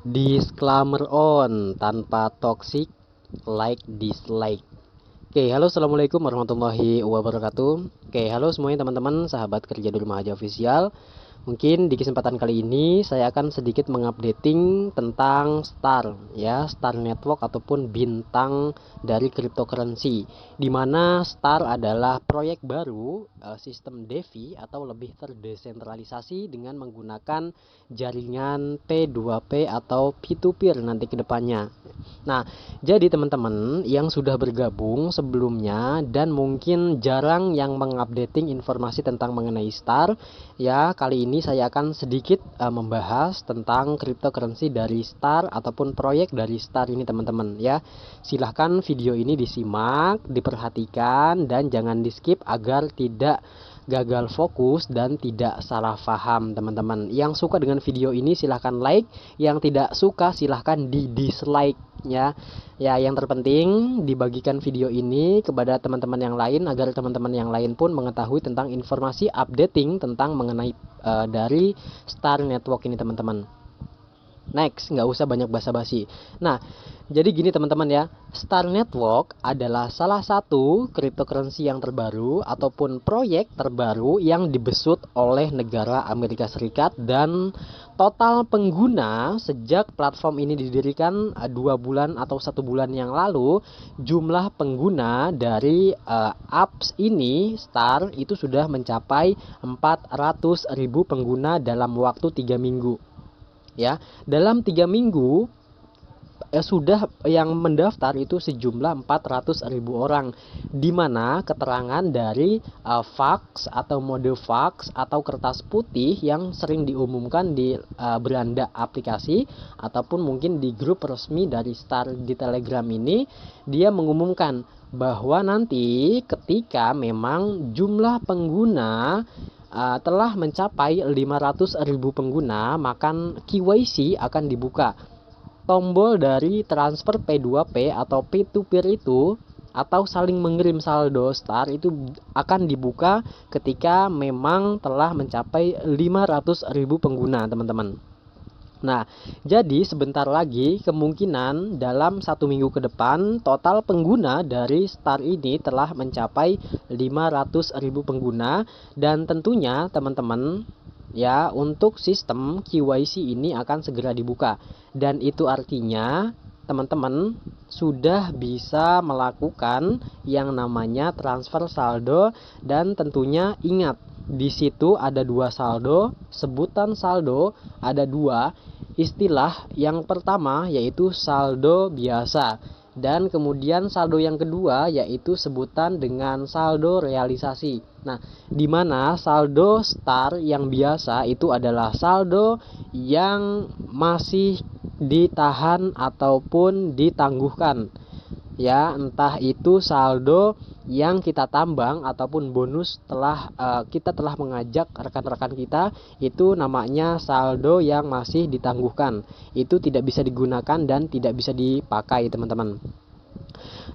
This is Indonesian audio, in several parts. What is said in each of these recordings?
Disclaimer on, tanpa toxic, like, dislike. Oke, halo, assalamualaikum warahmatullahi wabarakatuh. Oke, halo semuanya teman-teman, sahabat kerja di rumah aja official. Mungkin di kesempatan kali ini saya akan sedikit mengupdating tentang Star, ya, Star Network ataupun bintang dari cryptocurrency, di mana Star adalah proyek baru sistem DeFi atau lebih terdesentralisasi dengan menggunakan jaringan P2P atau P2Peer nanti ke depannya. Nah, jadi teman-teman yang sudah bergabung sebelumnya dan mungkin jarang yang mengupdating informasi tentang mengenai Star, ya, kali ini saya akan sedikit membahas tentang cryptocurrency dari Star ataupun proyek dari Star ini teman-teman, ya. Silahkan video ini disimak, diperhatikan, dan jangan di skip agar tidak gagal fokus dan tidak salah paham teman-teman. Yang suka dengan video ini silahkan like, yang tidak suka silahkan di dislike, ya. Ya, yang terpenting dibagikan video ini kepada teman-teman yang lain agar teman-teman yang lain pun mengetahui tentang informasi updating tentang mengenai dari Star Network ini teman-teman. Next, nggak usah banyak basa-basi. Nah, jadi gini teman-teman ya, Star Network adalah salah satu cryptocurrency yang terbaru ataupun proyek terbaru yang dibesut oleh negara Amerika Serikat, dan total pengguna sejak platform ini didirikan 2 bulan atau 1 bulan yang lalu, jumlah pengguna dari apps ini Star itu sudah mencapai 400.000 pengguna dalam waktu 3 minggu. Ya, dalam 3 minggu sudah yang mendaftar itu sejumlah 400.000 orang, di mana keterangan dari fax atau mode fax atau kertas putih yang sering diumumkan di beranda aplikasi ataupun mungkin di grup resmi dari Star di Telegram ini, dia mengumumkan bahwa nanti ketika memang jumlah pengguna telah mencapai 500.000 pengguna, maka KYC akan dibuka. Tombol dari transfer P2P atau P2Peer itu atau saling mengirim saldo Star itu akan dibuka ketika memang telah mencapai 500.000 pengguna teman-teman. Nah, jadi sebentar lagi kemungkinan dalam 1 minggu ke depan total pengguna dari Star ini telah mencapai 500.000 pengguna, dan tentunya teman-teman ya, untuk sistem KYC ini akan segera dibuka, dan itu artinya teman-teman sudah bisa melakukan yang namanya transfer saldo, dan tentunya ingat di situ ada 2 saldo, sebutan saldo ada 2 istilah. Yang pertama yaitu saldo biasa, dan kemudian saldo yang kedua yaitu sebutan dengan saldo realisasi. Nah, di mana saldo Star yang biasa itu adalah saldo yang masih ditahan ataupun ditangguhkan, ya, entah itu saldo yang kita tambang ataupun bonus setelah kita telah mengajak rekan-rekan kita, itu namanya saldo yang masih ditangguhkan. Itu tidak bisa digunakan dan tidak bisa dipakai teman-teman.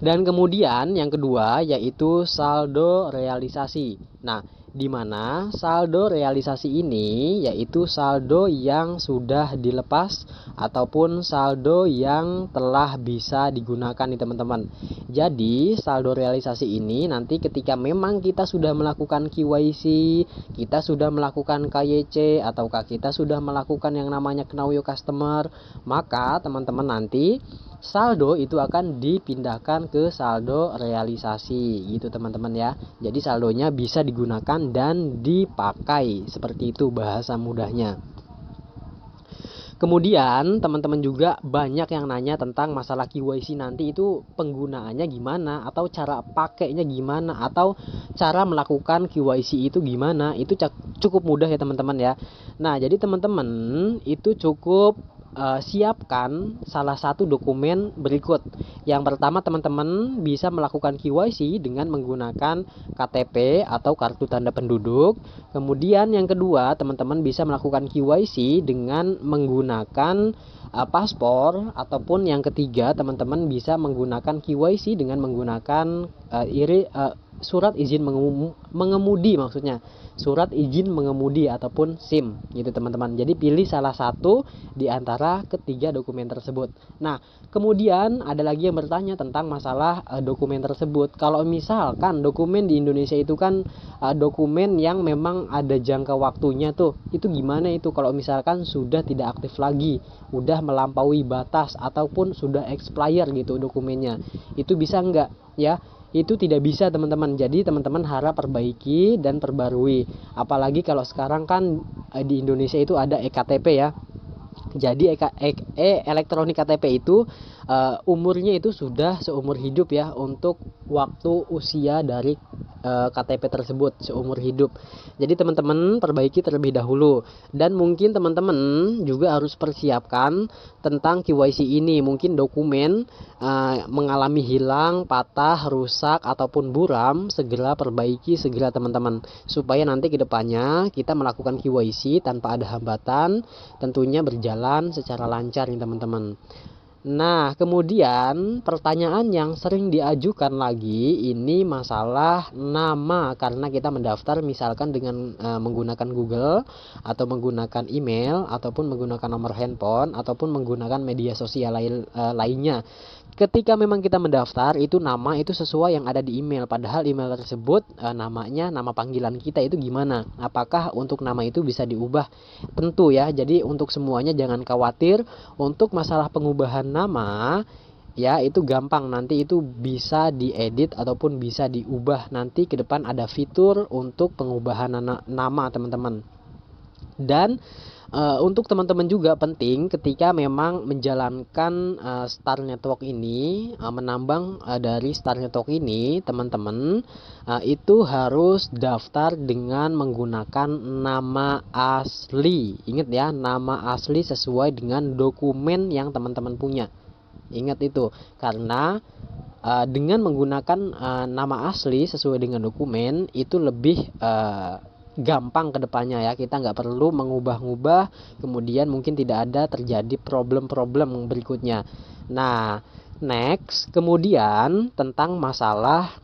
Dan kemudian yang kedua yaitu saldo realisasi. Nah, di mana saldo realisasi ini yaitu saldo yang sudah dilepas ataupun saldo yang telah bisa digunakan nih teman-teman. Jadi saldo realisasi ini nanti ketika memang kita sudah melakukan KYC, kita sudah melakukan KYC, ataukah kita sudah melakukan yang namanya Know Your Customer, maka teman-teman nanti saldo itu akan dipindahkan ke saldo realisasi gitu teman-teman ya. Jadi saldonya bisa digunakan dan dipakai, seperti itu bahasa mudahnya. Kemudian teman-teman juga banyak yang nanya tentang masalah KYC nanti itu penggunaannya gimana, atau cara pakainya gimana, atau cara melakukan KYC itu gimana. Itu cukup mudah ya teman-teman ya. Nah, jadi teman-teman itu cukup siapkan salah satu dokumen berikut. Yang pertama, teman-teman bisa melakukan KYC dengan menggunakan KTP atau kartu tanda penduduk. Kemudian yang kedua, teman-teman bisa melakukan KYC dengan menggunakan paspor, ataupun yang ketiga teman-teman bisa menggunakan KYC dengan menggunakan surat izin mengemudi maksudnya. surat izin mengemudi ataupun SIM gitu teman-teman. Jadi pilih salah satu di antara ketiga dokumen tersebut. Nah, kemudian ada lagi yang bertanya tentang masalah dokumen tersebut. Kalau misalkan dokumen di Indonesia itu kan dokumen yang memang ada jangka waktunya tuh. Itu gimana itu kalau misalkan sudah tidak aktif lagi, udah melampaui batas ataupun sudah expire gitu dokumennya. Itu bisa enggak ya? Itu tidak bisa teman-teman. Jadi teman-teman harap perbaiki dan perbarui. Apalagi kalau sekarang kan di Indonesia itu ada EKTP ya. Jadi elektronik KTP itu umurnya itu sudah seumur hidup ya, untuk waktu usia dari KTP tersebut seumur hidup. Jadi teman-teman perbaiki terlebih dahulu, dan mungkin teman-teman juga harus persiapkan tentang KYC ini. Mungkin dokumen mengalami hilang, patah, rusak ataupun buram, segera perbaiki segera teman-teman, supaya nanti kedepannya kita melakukan KYC tanpa ada hambatan, tentunya berjalan secara lancar nih teman-teman. Nah, kemudian pertanyaan yang sering diajukan lagi ini masalah nama, karena kita mendaftar misalkan dengan menggunakan Google atau menggunakan email ataupun menggunakan nomor handphone ataupun menggunakan media sosial lainnya. Ketika memang kita mendaftar, itu nama itu sesuai yang ada di email, padahal email tersebut namanya nama panggilan kita itu gimana? Apakah untuk nama itu bisa diubah? Tentu ya. Jadi untuk semuanya jangan khawatir. Untuk masalah pengubahan nama ya itu gampang, nanti itu bisa diedit ataupun bisa diubah. Nanti ke depan ada fitur untuk pengubahan nama teman-teman. Dan untuk teman-teman juga penting ketika memang menjalankan Star Network ini, menambang dari Star Network ini, teman-teman itu harus daftar dengan menggunakan nama asli. Ingat ya, nama asli sesuai dengan dokumen yang teman-teman punya. Ingat itu, karena dengan menggunakan nama asli sesuai dengan dokumen itu lebih gampang ke depannya ya. Kita nggak perlu mengubah-ubah, kemudian mungkin tidak ada terjadi problem-problem berikutnya. Nah, next, kemudian tentang masalah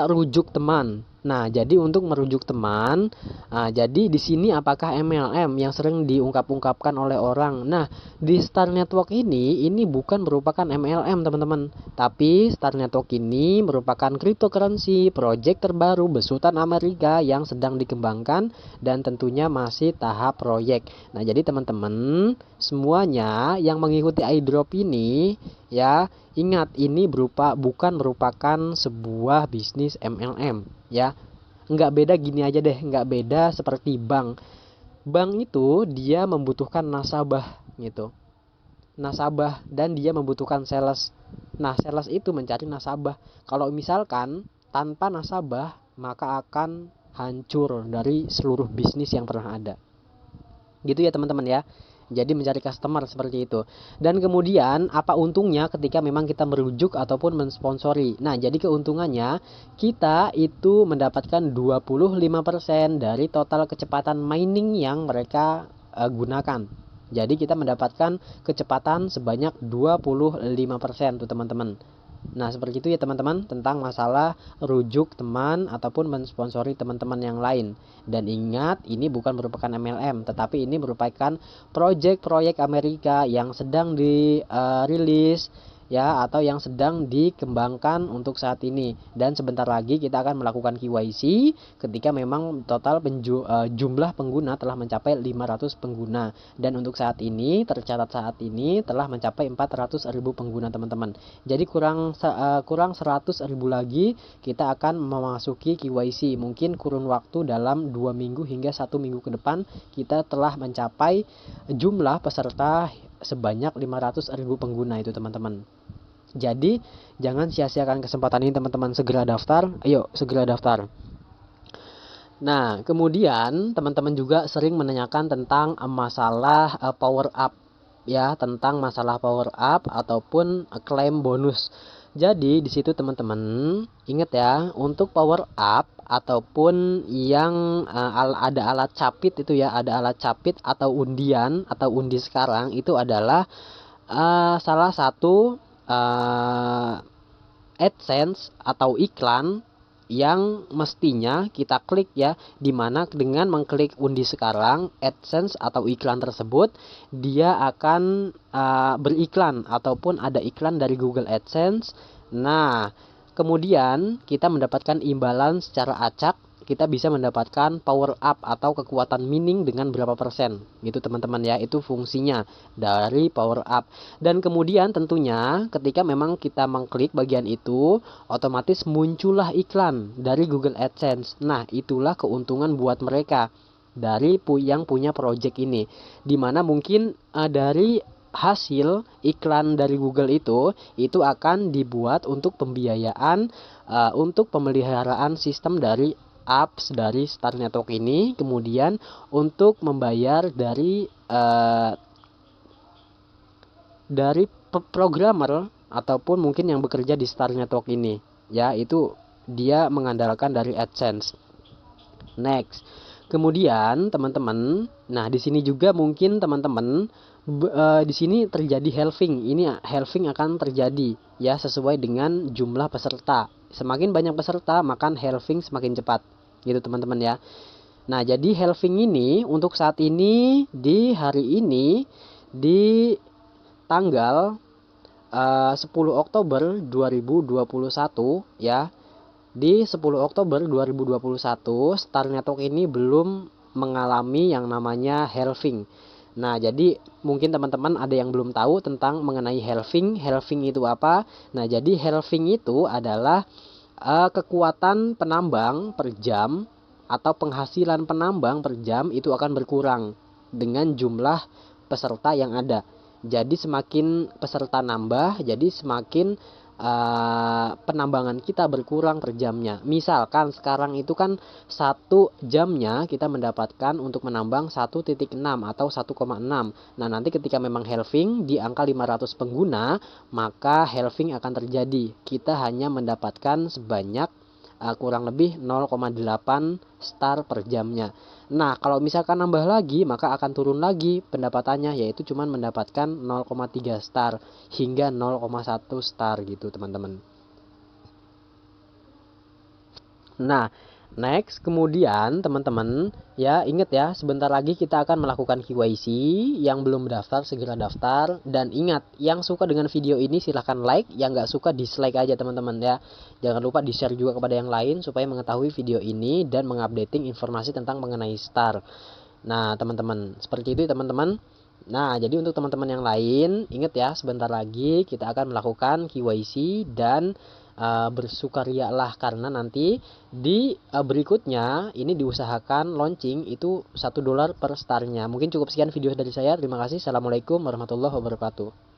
rujuk teman. Nah, jadi untuk merujuk teman, jadi di sini apakah MLM yang sering diungkap-ungkapkan oleh orang? Nah, di Star Network ini bukan merupakan MLM teman-teman, tapi Star Network ini merupakan cryptocurrency project terbaru besutan Amerika yang sedang dikembangkan dan tentunya masih tahap proyek. Nah, jadi teman-teman semuanya yang mengikuti iDrop ini ya, ingat ini bukan merupakan sebuah bisnis MLM ya. Nggak beda gini aja deh, nggak beda seperti bank. Bank itu dia membutuhkan nasabah gitu. Nasabah, dan dia membutuhkan sales. Nah, sales itu mencari nasabah. Kalau misalkan tanpa nasabah, maka akan hancur dari seluruh bisnis yang pernah ada. Gitu ya teman-teman ya. Jadi mencari customer seperti itu. Dan kemudian apa untungnya ketika memang kita merujuk ataupun mensponsori? Nah, jadi keuntungannya kita itu mendapatkan 25% dari total kecepatan mining yang mereka gunakan. Jadi kita mendapatkan kecepatan sebanyak 25% tuh teman-teman. Nah, seperti itu ya teman-teman tentang masalah rujuk teman ataupun mensponsori teman-teman yang lain. Dan ingat, ini bukan merupakan MLM, tetapi ini merupakan proyek-proyek Amerika yang sedang dirilis ya, atau yang sedang dikembangkan untuk saat ini. Dan sebentar lagi kita akan melakukan KYC ketika memang total jumlah pengguna telah mencapai 500 pengguna. Dan untuk saat ini, tercatat saat ini telah mencapai 400.000 pengguna teman-teman. Jadi kurang 100.000 lagi kita akan memasuki KYC. Mungkin kurun waktu dalam 2 minggu hingga 1 minggu ke depan kita telah mencapai jumlah peserta sebanyak 500.000 pengguna itu teman-teman. Jadi jangan sia-siakan kesempatan ini teman-teman, segera daftar. Ayo segera daftar. Nah, kemudian teman-teman juga sering menanyakan tentang masalah power up ya, tentang masalah power up ataupun klaim bonus. Jadi di situ teman-teman ingat ya, untuk power up ataupun yang ada alat capit itu ya, ada alat capit atau undian atau undi sekarang itu adalah salah satu AdSense atau iklan yang mestinya kita klik ya, dimana dengan mengklik undi sekarang AdSense atau iklan tersebut dia akan beriklan ataupun ada iklan dari Google AdSense. Nah, kemudian kita mendapatkan imbalan secara acak, kita bisa mendapatkan power up atau kekuatan mining dengan berapa persen gitu teman-teman ya. Itu fungsinya dari power up. Dan kemudian tentunya ketika memang kita mengklik bagian itu, otomatis muncullah iklan dari Google AdSense. Nah, itulah keuntungan buat mereka dari yang punya project ini, dimana mungkin dari hasil iklan dari Google itu akan dibuat untuk pembiayaan untuk pemeliharaan sistem dari apps dari Star Network ini, kemudian untuk membayar dari programmer ataupun mungkin yang bekerja di Star Network ini ya, itu dia mengandalkan dari AdSense. Next, kemudian teman-teman, nah di sini juga mungkin teman-teman di sini terjadi halving. Ini halving akan terjadi ya sesuai dengan jumlah peserta. Semakin banyak peserta, maka halving semakin cepat. Gitu teman-teman ya. Nah, jadi halving ini untuk saat ini di hari ini di tanggal 10 Oktober 2021 ya. Di 10 Oktober 2021 Star Network ini belum mengalami yang namanya halving. Nah, jadi mungkin teman-teman ada yang belum tahu tentang mengenai halving. Halving itu apa? Nah, jadi halving itu adalah kekuatan penambang per jam atau penghasilan penambang per jam itu akan berkurang dengan jumlah peserta yang ada. Jadi semakin peserta nambah, jadi semakin penambangan kita berkurang per jamnya. Misalkan sekarang itu kan 1 jamnya kita mendapatkan untuk menambang 1,6 atau 1,6. Nah, nanti ketika memang halving di angka 500 pengguna, maka halving akan terjadi. Kita hanya mendapatkan sebanyak kurang lebih 0,8 star per jamnya. Nah, kalau misalkan nambah lagi, maka akan turun lagi pendapatannya, yaitu cuma mendapatkan 0,3 star hingga 0,1 star gitu teman-teman. Nah, next, kemudian teman-teman ya ingat ya, sebentar lagi kita akan melakukan KYC. Yang belum daftar segera daftar, dan ingat, yang suka dengan video ini silahkan like, yang nggak suka dislike aja teman-teman ya. Jangan lupa di share juga kepada yang lain supaya mengetahui video ini dan mengupdating informasi tentang mengenai Star. Nah teman-teman, seperti itu teman-teman. Nah, jadi untuk teman-teman yang lain, ingat ya, sebentar lagi kita akan melakukan KYC dan bersukarialah karena nanti di berikutnya ini diusahakan launching itu $1 per starnya. Mungkin cukup sekian video dari saya. Terima kasih. Assalamualaikum warahmatullahi wabarakatuh.